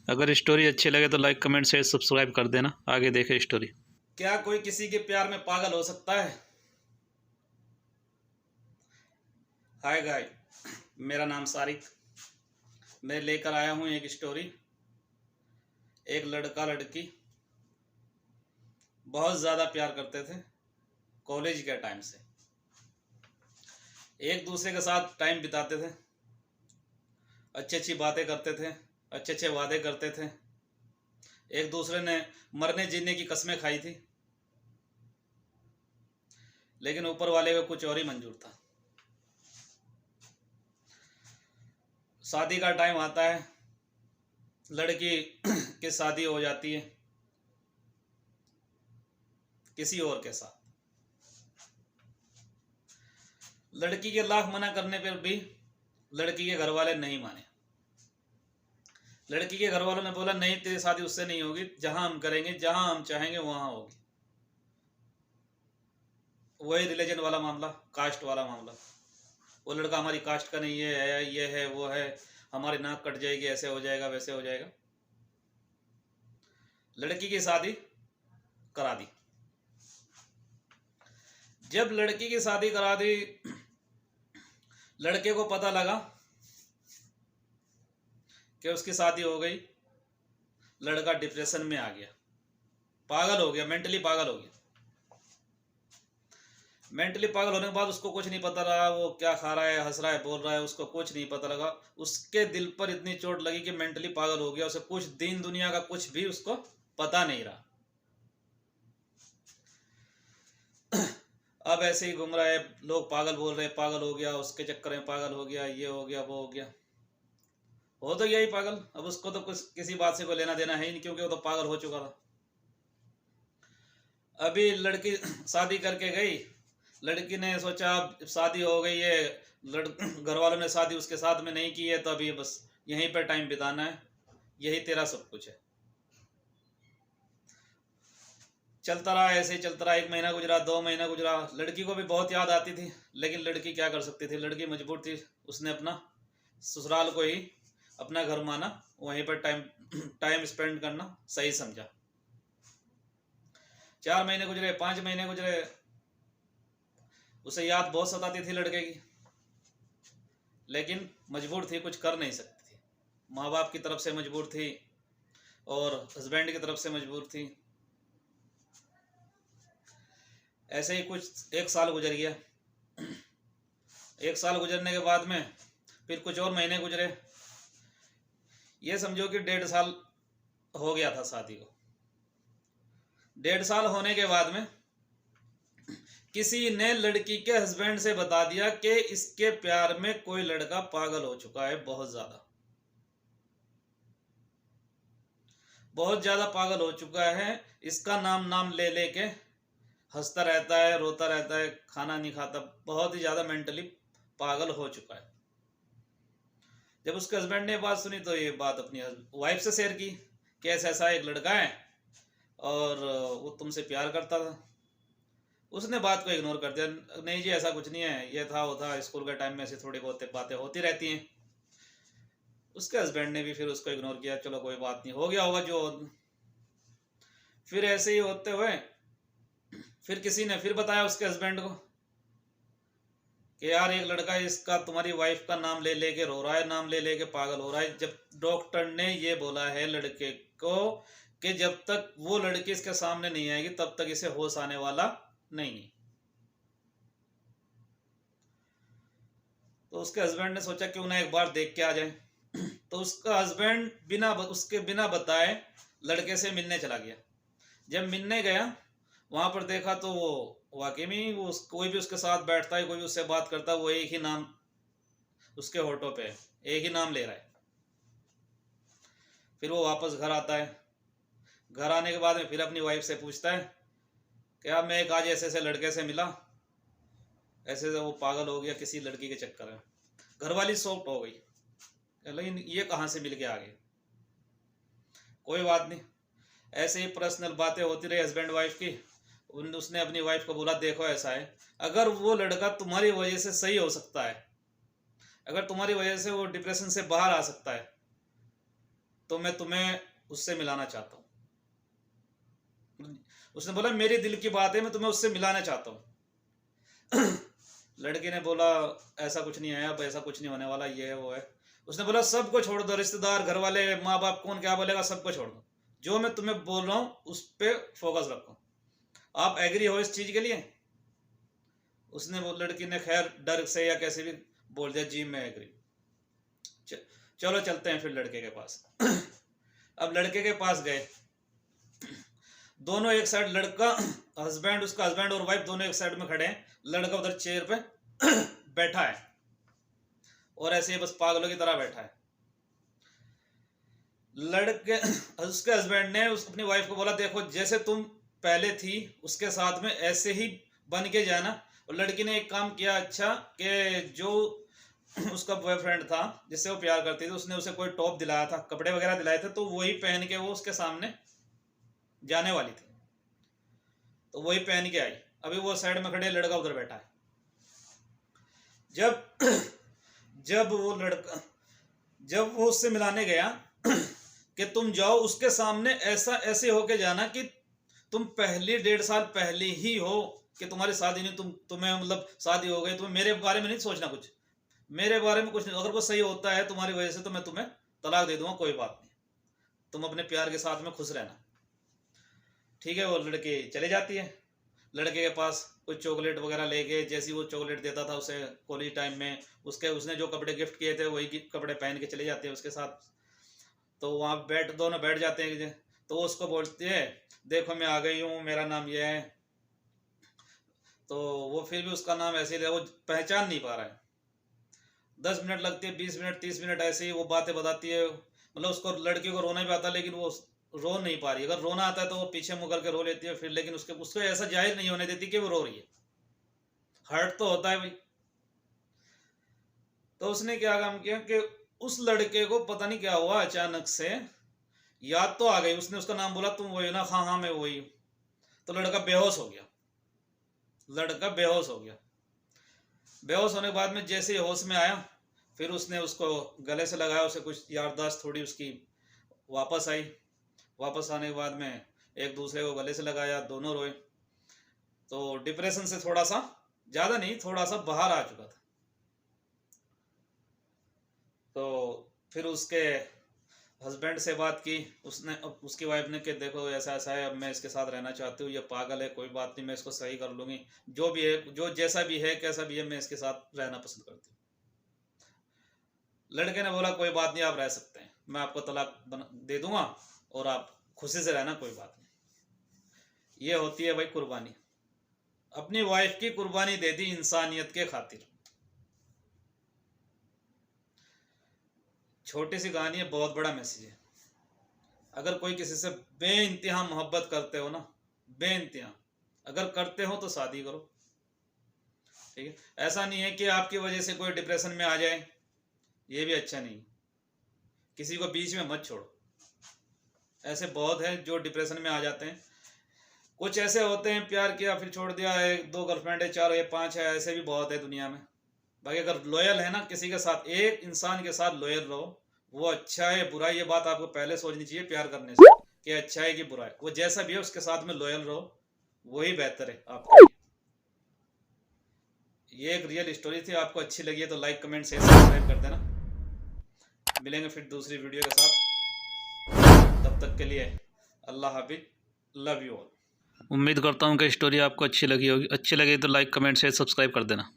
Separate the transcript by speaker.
Speaker 1: अगर स्टोरी अच्छी लगे तो लाइक कमेंट शेयर सब्सक्राइब कर देना। आगे देखे स्टोरी।
Speaker 2: क्या कोई किसी के प्यार में पागल हो सकता है? हाय गाय, मेरा नाम सारिक। मैं लेकर आया हूँ एक स्टोरी। एक लड़का लड़की बहुत ज़्यादा प्यार करते थे कॉलेज के टाइम से। एक दूसरे के साथ टाइम बिताते थे, अच्छी अच्छी बातें करते थे, अच्छे अच्छे वादे करते थे। एक दूसरे ने मरने जीने की कस्में खाई थी, लेकिन ऊपर वाले को कुछ और ही मंजूर था। शादी का टाइम आता है, लड़की की शादी हो जाती है किसी और के साथ। लड़की के लाख मना करने पर भी लड़की के घर वाले नहीं माने। लड़की के घर वालों ने बोला नहीं, तेरी शादी उससे नहीं होगी, जहां हम करेंगे, जहां हम चाहेंगे वहां होगी। वही रिलीजन वाला मामला, कास्ट वाला मामला। वो लड़का हमारी कास्ट का नहीं है, ये है, वो है, हमारी नाक कट जाएगी, ऐसे हो जाएगा, वैसे हो जाएगा। लड़की की शादी करा दी। जब लड़की की शादी करा दी, लड़के को पता लगा कि उसकी शादी हो गई। लड़का डिप्रेशन में आ गया, पागल हो गया, मेंटली पागल हो गया। मेंटली पागल होने के बाद उसको कुछ नहीं पता रहा, वो क्या खा रहा है, हंस रहा है, बोल रहा है, उसको कुछ नहीं पता लगा। उसके दिल पर इतनी चोट लगी कि मेंटली पागल हो गया। उसे कुछ दीन दुनिया का कुछ भी उसको पता नहीं रहा। अब ऐसे ही घूम रहा है, लोग पागल बोल रहे, पागल हो गया, उसके चक्कर में पागल हो गया, ये हो गया, वो हो गया। हो तो यही पागल। अब उसको तो कुछ किसी बात से कोई लेना देना है ही नहीं, क्योंकि वो तो पागल हो चुका था। अभी लड़की शादी करके गई। लड़की ने सोचा अब शादी हो गई है, घर वालों ने शादी उसके साथ में नहीं की है, तो अभी बस यहीं पर टाइम बिताना है, यही तेरा सब कुछ है। चलता रहा, ऐसे ही चलता रहा। 1 महीना गुजरा, 2 महीना गुजरा। लड़की को भी बहुत याद आती थी, लेकिन लड़की क्या कर सकती थी, लड़की मजबूर थी। उसने अपना ससुराल को ही अपना घर माना, वहीं पर टाइम स्पेंड करना सही समझा। 4 महीने गुजरे, 5 महीने गुजरे। उसे याद बहुत सताती थी लड़के की, लेकिन मजबूर थी, कुछ कर नहीं सकती थी। माँ बाप की तरफ से मजबूर थी और हस्बैंड की तरफ से मजबूर थी। ऐसे ही कुछ 1 साल गुजर गया। 1 साल गुजरने के बाद में फिर कुछ और महीने गुजरे। ये समझो कि 1.5 साल हो गया था शादी को। 1.5 साल होने के बाद में किसी ने लड़की के हस्बैंड से बता दिया कि इसके प्यार में कोई लड़का पागल हो चुका है, बहुत ज्यादा पागल हो चुका है। इसका नाम ले लेके हंसता रहता है, रोता रहता है, खाना नहीं खाता, बहुत ही ज्यादा मेंटली पागल हो चुका है। जब उसके हस्बैंड ने बात सुनी तो ये बात अपनी वाइफ से शेयर की कि ऐसा एक लड़का है और वो तुमसे प्यार करता था। उसने बात को इग्नोर कर दिया, नहीं जी ऐसा कुछ नहीं है, ये था वो था, स्कूल के टाइम में ऐसी थोड़ी बहुत बातें होती रहती हैं। उसके हस्बैंड ने भी फिर उसको इग्नोर किया, चलो कोई बात नहीं, हो गया होगा जो। फिर ऐसे ही होते हुए फिर किसी ने फिर बताया उसके हस्बैंड को कि यार एक लड़का इसका तुम्हारी वाइफ का नाम ले लेके रो रहा है, नाम ले लेके पागल हो रहा है। जब डॉक्टर ने ये बोला है लड़के को कि जब तक वो लड़की इसके सामने नहीं आएगी तब तक इसे होश आने वाला नहीं। तो उसके हस्बैंड ने सोचा क्यों ना एक बार देख के आ जाए। तो उसका हस्बैंड उसके बिना बताए लड़के से मिलने चला गया। जब मिलने गया, वहां पर देखा तो वो वाकई में वो कोई भी उसके साथ बैठता है, कोई भी उससे बात करता है, वो एक ही नाम उसके होठों पे है, एक ही नाम ले रहा है। फिर वो वापस घर आता है। घर आने के बाद में फिर अपनी वाइफ से पूछता है कि यार मैं एक आज ऐसे ऐसे लड़के से मिला, ऐसे से वो पागल हो गया किसी लड़की के चक्कर में। घर वाली शॉक्ड हो गई, लेकिन ये कहाँ से मिल के आ गए। कोई बात नहीं, ऐसे ही पर्सनल बातें होती रही हस्बैंड वाइफ की। उसने अपनी वाइफ को बोला देखो ऐसा है, अगर वो लड़का तुम्हारी वजह से सही हो सकता है, अगर तुम्हारी वजह से वो डिप्रेशन से बाहर आ सकता है, तो मैं तुम्हें उससे मिलाना चाहता हूँ। उसने बोला मेरे दिल की बात है, मैं तुम्हें उससे मिलाना चाहता हूँ। लड़की ने बोला ऐसा कुछ नहीं है, अब ऐसा कुछ नहीं होने वाला, ये है वो है। उसने बोला सबको छोड़ दो, रिश्तेदार, घर वाले, माँ बाप, कौन क्या बोलेगा, सबको छोड़ दो, जो मैं तुम्हें बोल रहा हूँ उस पे फोकस रखो। आप एग्री हो इस चीज के लिए? उसने, वो लड़की ने खैर डर से या कैसे भी बोल दिया जी मैं एग्री। चलो चलते हैं फिर लड़के के पास। अब लड़के के पास गए, दोनों एक साइड, लड़का हस्बैंड, उसका हस्बैंड और वाइफ दोनों एक साइड में खड़े हैं, लड़का उधर चेयर पे बैठा है और ऐसे ही बस पागलों की तरह बैठा है। लड़के, उसके हस्बैंड ने अपनी वाइफ को बोला देखो जैसे तुम पहले थी उसके साथ में ऐसे ही बन के जाना। और लड़की ने एक काम किया अच्छा, कि जो उसका बॉयफ्रेंड था जिससे वो प्यार करती थी, उसने उसे कोई टॉप दिलाया था, कपड़े वगैरह दिलाए थे, तो वही पहन के वो उसके सामने जाने वाली थी, तो वही पहन के आई। अभी वो साइड में खड़े, लड़का उधर बैठा है। जब वो उससे मिलाने गया कि तुम जाओ उसके सामने, ऐसे होके जाना कि तुम पहली 1.5 साल पहले ही हो कि तुम्हारी शादी नहीं, तुम्हें मतलब शादी हो गई, तुम्हें मेरे बारे में नहीं सोचना, कुछ मेरे बारे में कुछ नहीं, अगर वो सही होता है तुम्हारी वजह से तो मैं तुम्हें तलाक दे दूंगा, कोई बात नहीं, तुम अपने प्यार के साथ में खुश रहना। ठीक है, वो लड़की चली जाती है लड़के के पास कुछ चॉकलेट वगैरह लेके, जैसी वो चॉकलेट देता था उसे कॉलेज टाइम में, उसने जो कपड़े गिफ्ट किए थे वही कपड़े पहन के चले जाते हैं उसके साथ। तो वहाँ दोनों बैठ जाते हैं, तो उसको बोलती है देखो मैं आ गई हूँ, मेरा नाम ये है। तो वो फिर भी उसका नाम ऐसे ही वो पहचान नहीं पा रहा है। 10 मिनट लगती है, 20 मिनट, 30 मिनट, ऐसे ही वो बातें बताती है। मतलब उसको, लड़की को रोना भी आता, लेकिन वो रो नहीं पा रही। अगर रोना आता है तो वो पीछे मुँह करके रो लेती है फिर, लेकिन उसको ऐसा जाहिर नहीं होने देती कि वो रो रही है। हर्ट तो होता है भाई। तो उसने क्या काम किया कि उस लड़के को पता नहीं क्या हुआ, अचानक से याद तो आ गई। उसने उसका नाम बोला, तुम वही ना? हाँ हाँ मैं वही हूँ। तो लड़का बेहोश हो गया। बेहोश होने के बाद में जैसे ही होश में आया, फिर उसने उसको गले से लगाया, उसे कुछ याददाश्त थोड़ी उसकी वापस आई। वापस आने के बाद में एक दूसरे को गले से लगाया, दोनों रोए। तो डिप्रेशन से थोड़ा सा, ज्यादा नहीं, थोड़ा सा बाहर आ चुका था। तो फिर उसके हस्बैंड से बात की उसकी वाइफ ने कि देखो ऐसा ऐसा है, अब मैं इसके साथ रहना चाहती हूँ, ये पागल है, कोई बात नहीं, मैं इसको सही कर लूंगी, जो भी है, जो जैसा भी है, कैसा भी है, मैं इसके साथ रहना पसंद करती हूँ। लड़के ने बोला कोई बात नहीं, आप रह सकते हैं, मैं आपको तलाक दे दूंगा और आप खुशी से रहना, कोई बात नहीं। ये होती है भाई कुर्बानी। अपनी वाइफ की कुर्बानी दे दी इंसानियत के खातिर। छोटी सी कहानी है, बहुत बड़ा मैसेज है। अगर कोई किसी से बेइंतहा मोहब्बत करते हो ना, बेइंतहा अगर करते हो तो शादी करो। ठीक है, ऐसा नहीं है कि आपकी वजह से कोई डिप्रेशन में आ जाए, ये भी अच्छा नहीं। किसी को बीच में मत छोड़ो। ऐसे बहुत हैं जो डिप्रेशन में आ जाते हैं। कुछ ऐसे होते हैं प्यार किया फिर छोड़ दिया, 1-2 गर्लफ्रेंड है, 4 है, 5 है, ऐसे भी बहुत है दुनिया में। बाकी अगर लॉयल है ना किसी के साथ, एक इंसान के साथ लॉयल रहो, वो अच्छा है बुरा है, ये बात आपको पहले सोचनी चाहिए प्यार करने से, कि अच्छा है कि बुरा है। वो जैसा भी है उसके साथ में लॉयल रहो, वही बेहतर है आपके लिए। ये एक रियल स्टोरी थी। आपको अच्छी लगी है तो लाइक, कमेंट, शेयर, सब्सक्राइब कर देना। मिलेंगे फिर दूसरी वीडियो के साथ, तब तक के लिए अल्लाह हाफिज, लव यू ऑल।
Speaker 1: उम्मीद करता हूँ कि स्टोरी आपको अच्छी लगी होगी। अच्छी लगी तो लाइक, कमेंट, शेयर, सब्सक्राइब कर देना।